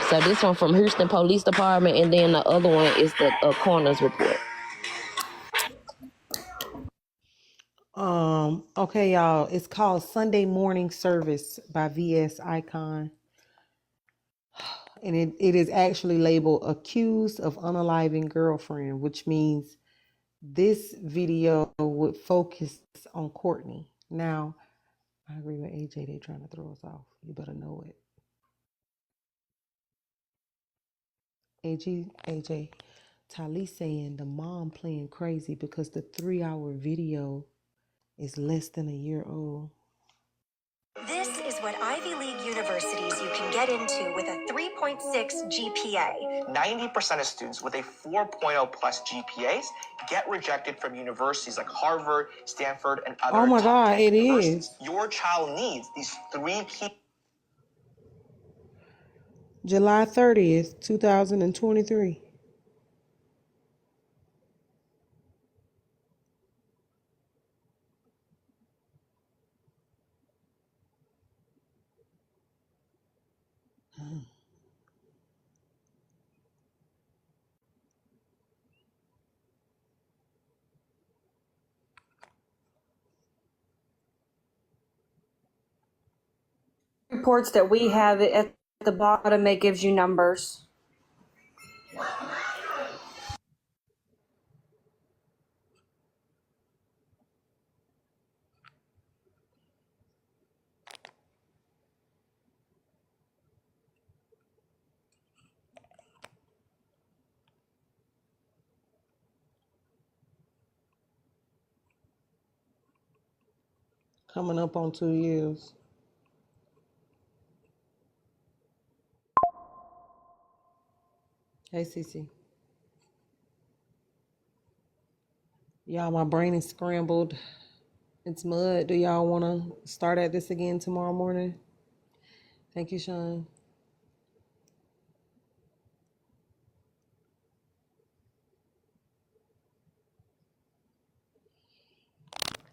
So this one from Houston Police Department, and then the other one is the coroner's report. Okay, y'all. It's called Sunday Morning Service by VS Icon. And it is actually labeled accused of unaliving girlfriend, which means this video would focus on Courtney. Now, I agree with AJ. They're trying to throw us off. You better know it. AJ, Talise saying the mom playing crazy because the 3-hour video is less than a year old. This is what Ivy League universities you can get into with a 3.6 GPA. 90% of students with a 4.0 plus GPAs get rejected from universities like Harvard, Stanford, and other Oh my top God, 10 it universities. is. Your child needs these 3 key. July 30th, 2023. Reports that we have at the bottom, it gives you numbers. Coming up on 2 years. Hey, Cece. Y'all, my brain is scrambled. It's mud. Do y'all want to start at this again tomorrow morning? Thank you, Sean.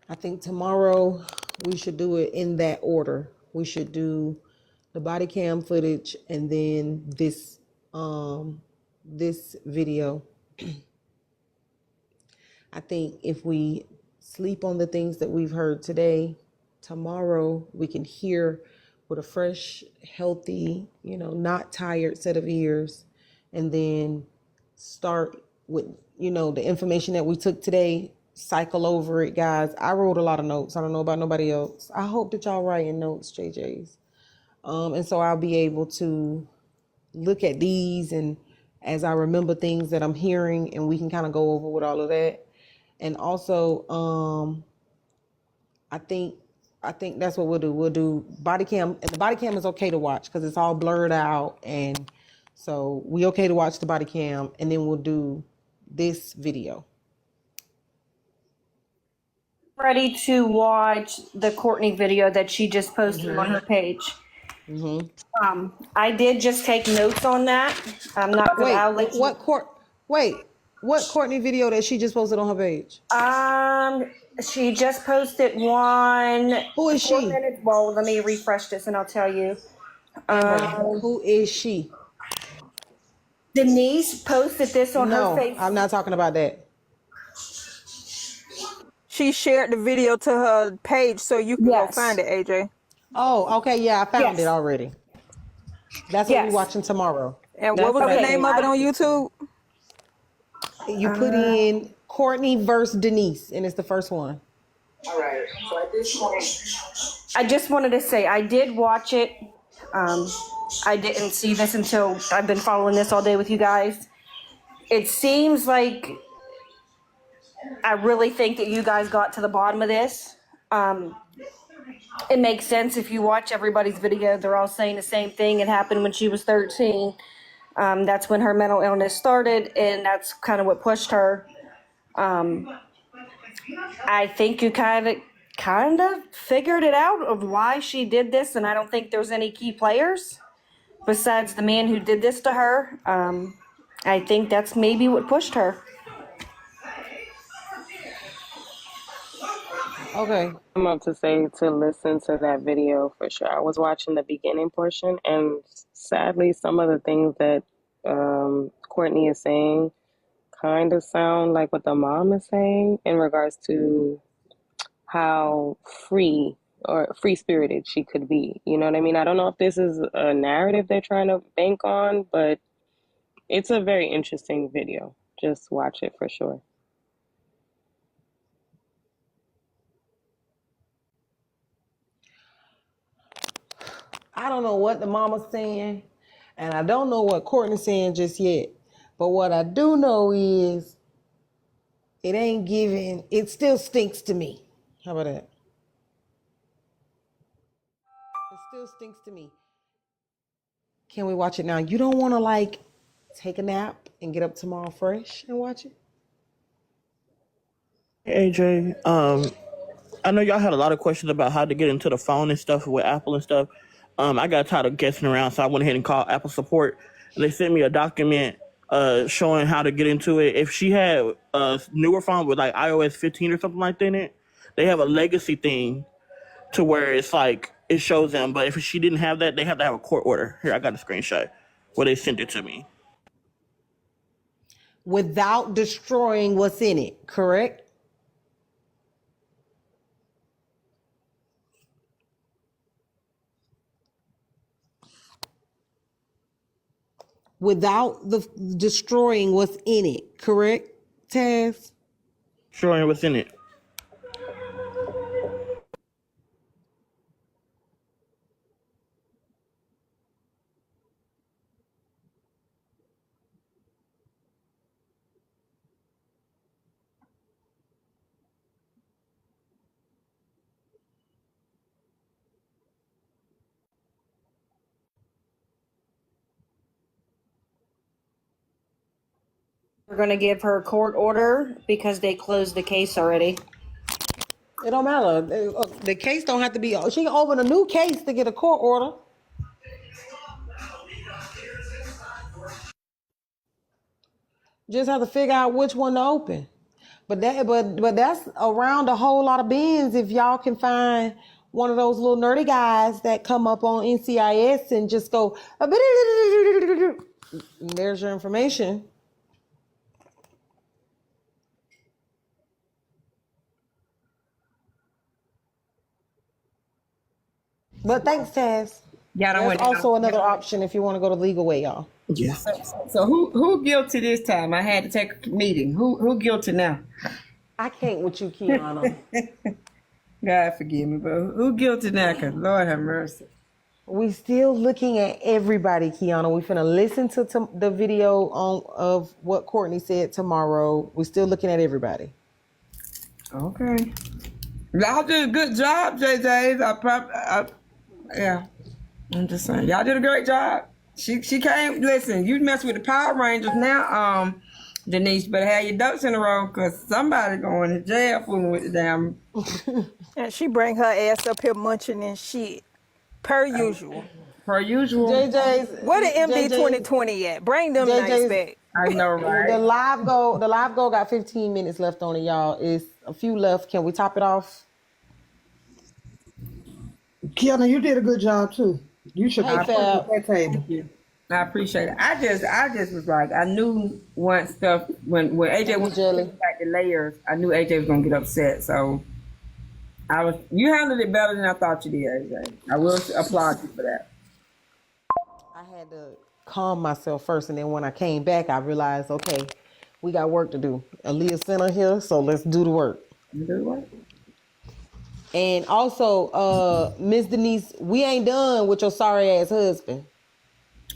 I think tomorrow we should do it in that order. We should do the body cam footage and then this video. I think if we sleep on the things that we've heard today, tomorrow we can hear with a fresh, healthy, not tired set of ears, and then start with, the information that we took today, cycle over it, guys. I wrote a lot of notes. I don't know about nobody else. I hope that y'all writing notes, JJ's. And so I'll be able to look at these, and as I remember things that I'm hearing, and we can kind of go over with all of that. And also, I think that's what we'll do. We'll do body cam, and the body cam is okay to watch because it's all blurred out, and so we okay to watch the body cam, and then we'll do this video. Ready to watch the Courtney video that she just posted on her page. I did just take notes on that. I'm not gonna. I'll let you. What Courtney video that she just posted on her page? She just posted one. Who is she? Well, let me refresh this and I'll tell you. Who is she? Denise posted this on her face. I'm not talking about that. She shared the video to her page so you can go find it, AJ. Oh, okay, yeah, I found it already. That's what we're watching tomorrow. And what was the name of it on YouTube? You put in Courtney versus Denise, and it's the first one. All right. So at this point, I just wanted to say I did watch it. I didn't see this until I've been following this all day with you guys. It seems like I really think that you guys got to the bottom of this. It makes sense if you watch everybody's video. They're all saying the same thing. It happened when she was 13. That's when her mental illness started, and that's kind of what pushed her. I think you kind of figured it out of why she did this, and I don't think there's any key players besides the man who did this to her. I think that's maybe what pushed her. Okay. I'm up to say to listen to that video for sure. I was watching the beginning portion, and sadly, some of the things that Courtney is saying kind of sound like what the mom is saying in regards to how free or free spirited she could be. You know what I mean? I don't know if this is a narrative they're trying to bank on, but it's a very interesting video. Just watch it for sure. I don't know what the mama's saying, and I don't know what Courtney's saying just yet. But what I do know is it ain't giving, it still stinks to me. How about that? It still stinks to me. Can we watch it now? You don't want to like take a nap and get up tomorrow fresh and watch it? AJ, I know y'all had a lot of questions about how to get into the phone and stuff with Apple and stuff. I got tired of guessing around, so I went ahead and called Apple support, and they sent me a document showing how to get into it. If she had a newer phone with like iOS 15 or something like that in it, they have a legacy thing to where it's like it shows them. But if she didn't have that, they have to have a court order. Here, I got a screenshot where they sent it to me. Without destroying what's in it, correct? Without the destroying what's in it, correct, Taz? Destroying what's in it. We're going to give her a court order because they closed the case already. It don't matter. The case don't have to be, she can open a new case to get a court order. Just have to figure out which one to open. But that's around a whole lot of bins if y'all can find one of those little nerdy guys that come up on NCIS and just go, there's your information. But thanks, Taz. There's also another option if you want to go the legal way, y'all. Yeah. So who guilty this time? I had to take a meeting. Who guilty now? I can't with you, Kiana. God forgive me, but who guilty now? Cause Lord have mercy. We still looking at everybody, Kiana. We finna listen to the video of what Courtney said tomorrow. We still looking at everybody. Okay. Y'all did a good job, JJ. Yeah. I'm just saying, y'all did a great job. She came. Listen, you mess with the Power Rangers now, Denise. Better have your ducks in a row, cause somebody going to jail fooling with the damn. And she bring her ass up here munching and shit, per usual. Per usual. JJ's. Where the MD 2020 at? Bring them nights back. I know, right? The live goal got 15 minutes left on it, y'all. It's a few left. Can we top it off? Kiana, you did a good job too. You should Hey, have Fab. that table. I appreciate it. I just was like, I knew once stuff when AJ was back the layers, I knew AJ was gonna get upset. So you handled it better than I thought you did, AJ. I will applaud you for that. I had to calm myself first, and then when I came back, I realized, okay, we got work to do. Aaliyah sent her here, so let's do the work. Do the work. And also, Miss Denise, we ain't done with your sorry ass husband.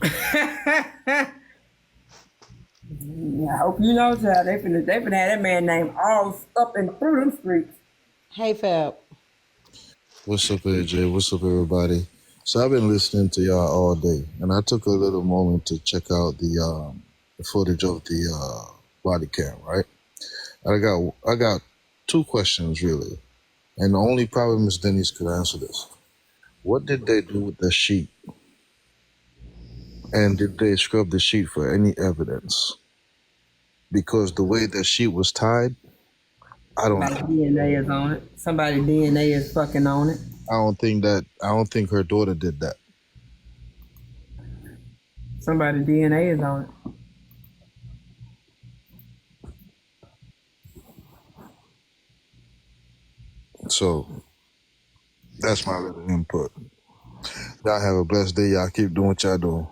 I hope you know that they finna have that man name all up and through them streets. Hey, Fab. What's up, AJ? What's up, everybody? So I've been listening to y'all all day, and I took a little moment to check out the footage of the body cam. Right? I got two questions really, and the only problem Miss Denise could answer this: what did they do with the sheet? And did they scrub the sheet for any evidence? Because the way the sheet was tied, I don't know. DNA is on it. Somebody DNA is fucking on it. I don't think her daughter did that. Somebody's DNA is on it. So that's my little input. Y'all have a blessed day. Y'all keep doing what y'all doing.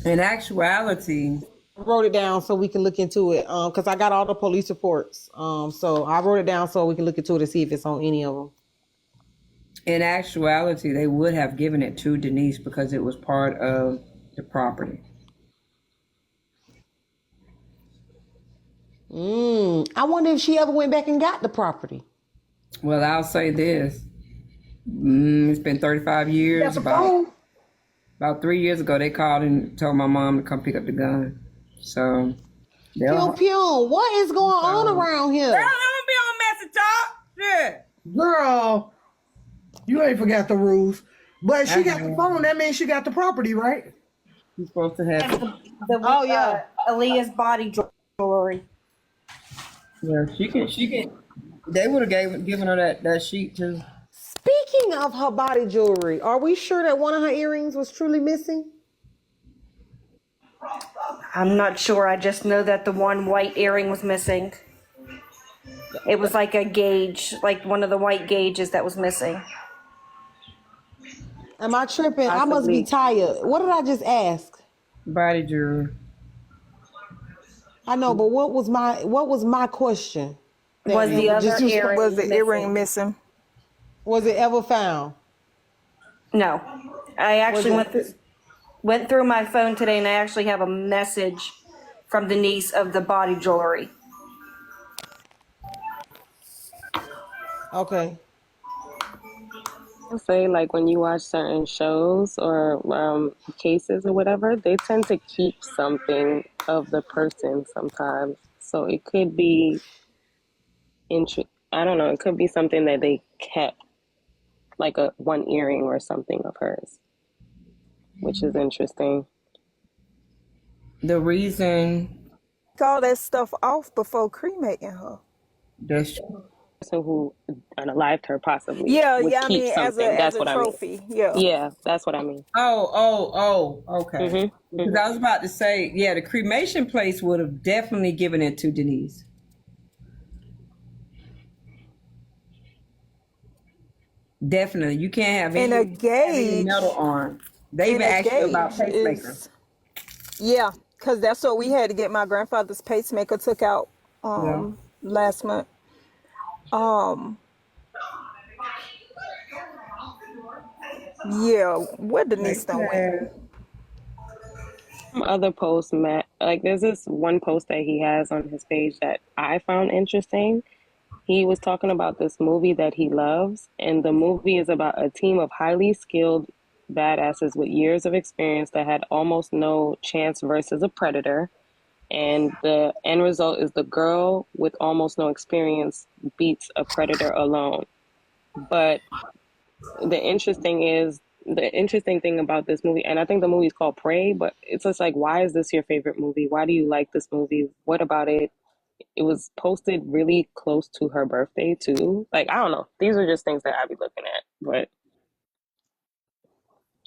In actuality, I wrote it down so we can look into it. Because I got all the police reports. So I wrote it down so we can look into it and see if it's on any of them. in actuality, they would have given it to Denise because it was part of the property. I wonder if she ever went back and got the property. Well, I'll say this. It's been 35 years. That's a phone. About 3 years ago, they called and told my mom to come pick up the gun. So, Pew pew, what is going on around here? Girl, don't be on message talk. Shit. Girl, you ain't forgot the rules. But she got the phone. That means she got the property, right? You're supposed to have Aaliyah's body jewelry. Yeah, she can. They would have given her that sheet too. Speaking of her body jewelry, are we sure that one of her earrings was truly missing? I'm not sure. I just know that the one white earring was missing. It was like a gauge, like one of the white gauges that was missing. Am I tripping? I must be tired. What did I just ask? Body jewelry. I know, but what was my question? Was the earring missing? Was it ever found? No. I actually went through my phone today and I actually have a message from Denise of the body jewelry. Okay. I'll say, like, when you watch certain shows or cases or whatever, they tend to keep something of the person sometimes. So it could be, I don't know, it could be something that they kept, like one earring or something of hers, which is interesting. The reason all that stuff off before cremating her. That's true. So who unalived her possibly? Yeah, would yeah. I keep mean, something. as That's a what trophy. I mean. Yeah. Yeah, that's what I mean. Oh, okay. Mm-hmm. Because I was about to say, yeah, the cremation place would have definitely given it to Denise. Definitely. You can't have And a any gauge metal arm. They even asked you about pacemakers. Yeah, because that's what we had to get. My grandfather's pacemaker took out last month. Yeah, where Denise done went? Some other posts, Matt, like there's this one post that he has on his page that I found interesting. He was talking about this movie that he loves, and the movie is about a team of highly skilled badasses with years of experience that had almost no chance versus a predator. And the end result is the girl with almost no experience beats a predator alone. But the interesting thing about this movie, and I think the movie is called Prey, but it's just like, why is this your favorite movie? Why do you like this movie? What about it? It was posted really close to her birthday too. Like, I don't know. These are just things that I'd be looking at. But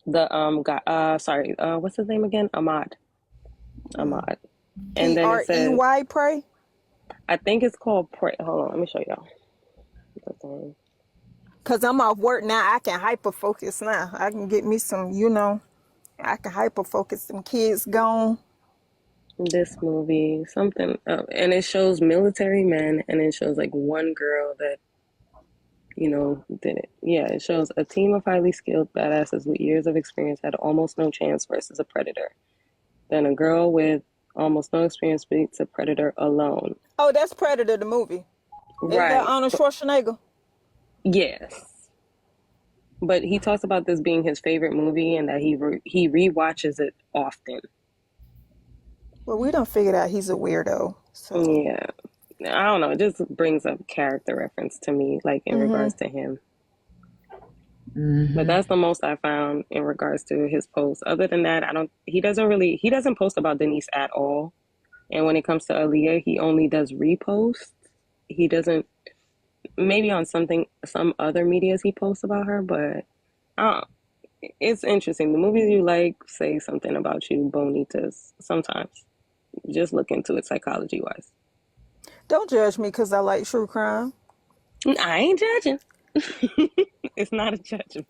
the guy, what's his name again? Ahmad. And then it says Prey? Prey? I think it's called Prey. Hold on, let me show y'all. Because I'm off work now, I can hyper focus now. I can get me some, I can hyper focus. Some kids gone. This movie, something, and it shows military men, and it shows like one girl that, did it. Yeah, it shows a team of highly skilled badasses with years of experience had almost no chance versus a predator. Then a girl with almost no experience beats a predator alone. Oh, that's Predator, the movie. Is that Arnold Schwarzenegger? Yes. But he talks about this being his favorite movie and that he rewatches it often. Well, we done figured out he's a weirdo. So. Yeah. I don't know. It just brings up character reference to me, like in regards to him. Mm-hmm. But that's the most I found in regards to his posts. Other than that, he doesn't post about Denise at all. And when it comes to Aaliyah, he only does reposts. He doesn't, maybe on some other medias he posts about her, but It's interesting. The movies you like say something about you, bonitas. Sometimes, just look into it psychology wise. Don't judge me because I like true crime. I ain't judging. It's not a judgment.